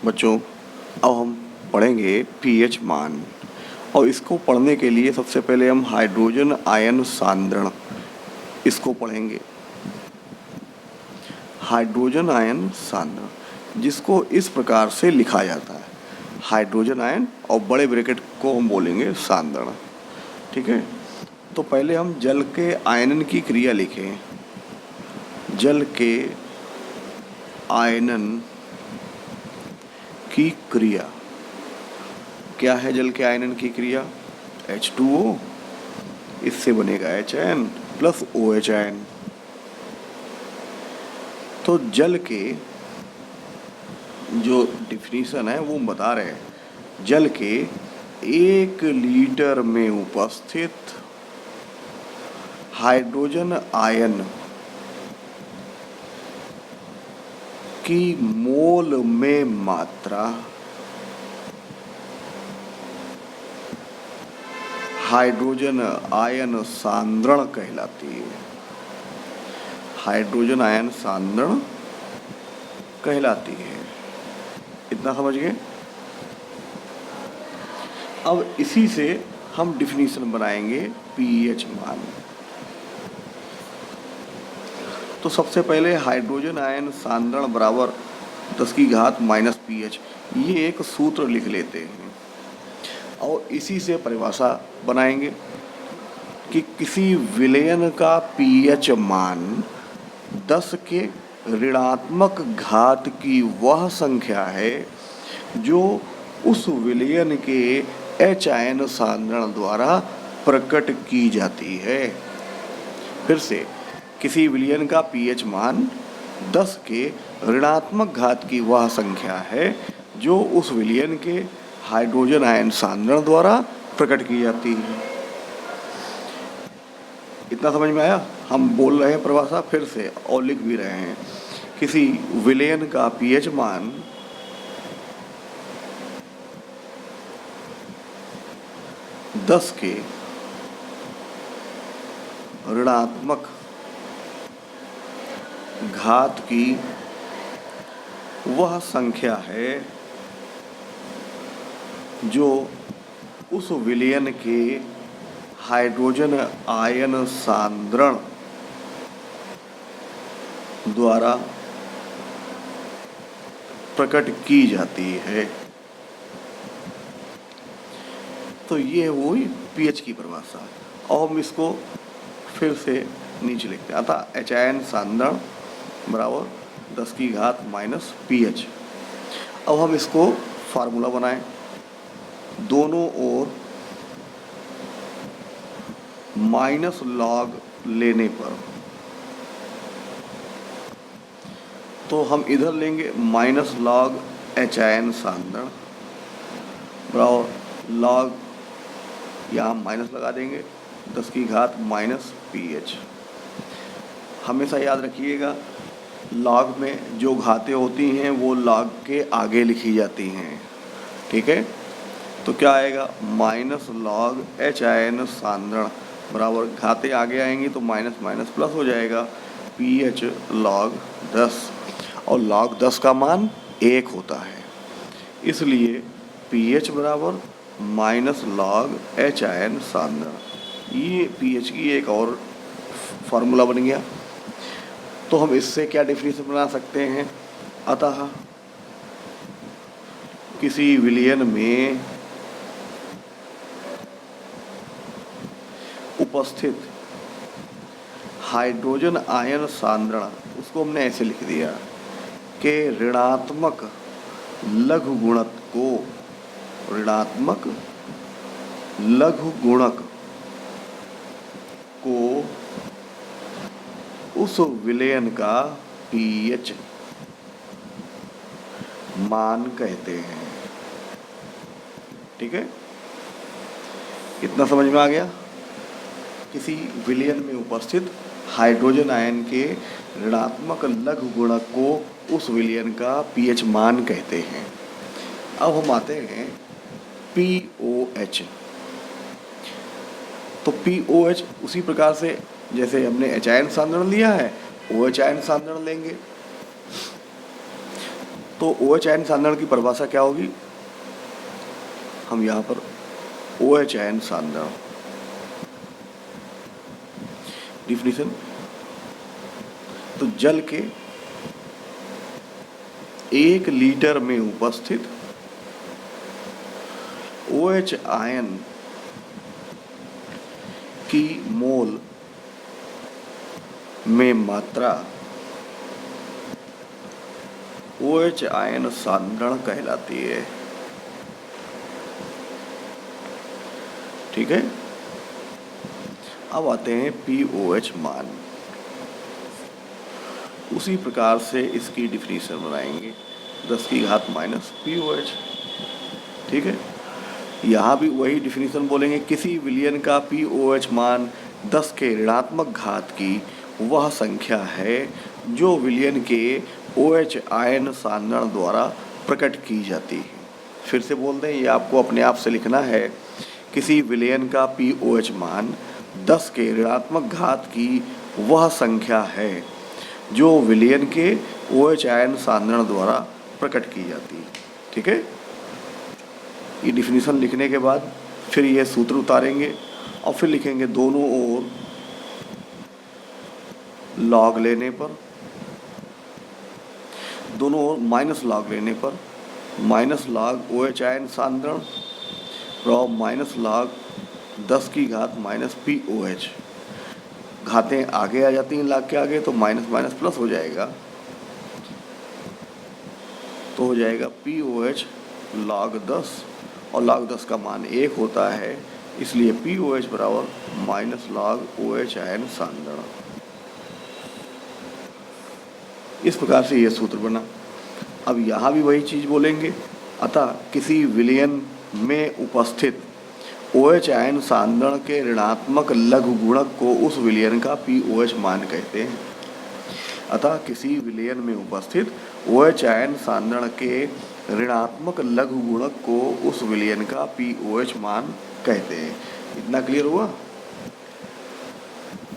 बच्चों, अब हम पढ़ेंगे पीएच मान। और इसको पढ़ने के लिए सबसे पहले हम हाइड्रोजन आयन सांद्रण इसको पढ़ेंगे। हाइड्रोजन आयन सांद्रण, जिसको इस प्रकार से लिखा जाता है, हाइड्रोजन आयन और बड़े ब्रैकेट को हम बोलेंगे सांद्रण। ठीक है, तो पहले हम जल के आयनन की क्रिया लिखें। जल के आयनन की क्रिया क्या है? जल के आयनन की क्रिया H2O, इससे बनेगा HN प्लस OH आयन। तो जल के जो डिफिनीशन है वो हम बता रहे हैं। जल के 1 लीटर में उपस्थित हाइड्रोजन आयन की मोल में मात्रा हाइड्रोजन आयन सांद्रण कहलाती है। हाइड्रोजन आयन सांद्रण कहलाती है। इतना समझ गए? अब इसी से हम डिफिनीशन बनाएंगे पीएच मान। तो सबसे पहले हाइड्रोजन आयन सांद्रण बराबर 10⁻⁻ पीएच, ये एक सूत्र लिख लेते हैं और इसी से परिभाषा बनाएंगे कि किसी विलयन का पीएच मान 10 के ऋणात्मक घात की वह संख्या है जो उस विलयन के एच आयन सांद्रण द्वारा प्रकट की जाती है। फिर से, किसी विलयन का पीएच मान 10 के ऋणात्मक घात की वह संख्या है जो उस विलयन के हाइड्रोजन आयन सांद्रण द्वारा प्रकट की जाती है। इतना समझ में आया? हम बोल रहे हैं परिभाषा फिर से और लिख भी रहे हैं। किसी विलयन का पीएच मान 10 के ऋणात्मक घात की वह संख्या है जो उस विलयन के हाइड्रोजन आयन सांद्रण द्वारा प्रकट की जाती है। तो ये हुई पीएच की परिभाषा। और हम इसको फिर से नीचे लिखते हैं। अतः एच आयन सांद्रण बराबर 10⁻⁻ पीएच। अब हम इसको फार्मूला बनाएं। दोनों ओर माइनस लॉग लेने पर, तो हम इधर लेंगे माइनस लॉग एच आयन सांद्रण बराबर लॉग, यहाँ माइनस लगा देंगे 10⁻⁻ पीएच। हमेशा याद रखिएगा, लॉग में जो घातें होती हैं वो लॉग के आगे लिखी जाती हैं। ठीक है, तो क्या आएगा? माइनस लॉग एच आयन सांद्रण बराबर, घातें आगे आएंगी तो माइनस माइनस प्लस हो जाएगा, पीएच लॉग 10। और लॉग 10 का मान 1 होता है, इसलिए पीएच बराबर माइनस लॉग एच आयन सांद्रण। ये पीएच की एक और फार्मूला बन गया। तो हम इससे क्या डिफिनीशन बना सकते हैं? अतः किसी विलयन में उपस्थित हाइड्रोजन आयन सांद्रण, उसको हमने ऐसे लिख दिया कि ऋणात्मक लघु गुणक को, ऋणात्मक लघु गुणक को उस विलयन का पीएच मान कहते हैं। ठीक है, इतना समझ में आ गया? किसी विलयन में उपस्थित हाइड्रोजन आयन के ऋणात्मक लघु गुणक को उस विलयन का पीएच मान कहते हैं। अब हम आते हैं POH। तो POH उसी प्रकार से जैसे हमने एच आयन सांद्रण लिया है, OH आयन सांद्रण लेंगे। तो OH आयन सांद्रण की परिभाषा क्या होगी? हम यहाँ पर OH आयन सांद्रण डिफिनीशन, तो जल के 1 लीटर में उपस्थित OH आयन की मोल में मात्रा OH आयन सांद्रण कहलाती है। ठीक है, अब आते हैं pOH मान। उसी प्रकार से इसकी डिफिनीशन बनाएंगे, 10 की घात माइनस pOH। ठीक है, यहाँ भी वही डिफिनीशन बोलेंगे, किसी विलयन का pOH मान 10 के ऋणात्मक घात की वह संख्या है जो विलयन के OH आयन सांद्रण द्वारा प्रकट की जाती है। फिर से बोल दें, ये आपको अपने आप से लिखना है, किसी विलयन का pOH मान 10 के ऋणात्मक घात की वह संख्या है जो विलयन के OH आयन सांद्रण द्वारा प्रकट की जाती है। ठीक है, ये डिफिनीशन लिखने के बाद फिर ये सूत्र उतारेंगे और फिर लिखेंगे दोनों ओर लॉग लेने पर, दोनों ओर माइनस लॉग लेने पर, माइनस लॉग OH आयन सांद्रण और माइनस लॉग 10 की घात माइनस pOH। घातें आगे आ जाती हैं लॉग के आगे, तो माइनस माइनस प्लस हो जाएगा, तो हो जाएगा pOH log 10, और log 10 का मान 1 होता है, इसलिए pOH बराबर माइनस log OH आयन सांद्रण। इस प्रकार से यह सूत्र बना। अब यहाँ भी वही चीज़ बोलेंगे, अतः किसी विलयन में उपस्थित OH आयन सांद्रण के ऋणात्मक लघु गुणक को उस विलयन का pOH मान कहते हैं। अतः किसी विलयन में उपस्थित OH आयन सांद्रण के ऋणात्मक लघु गुणक को उस विलयन का pOH मान कहते हैं। इतना क्लियर हुआ?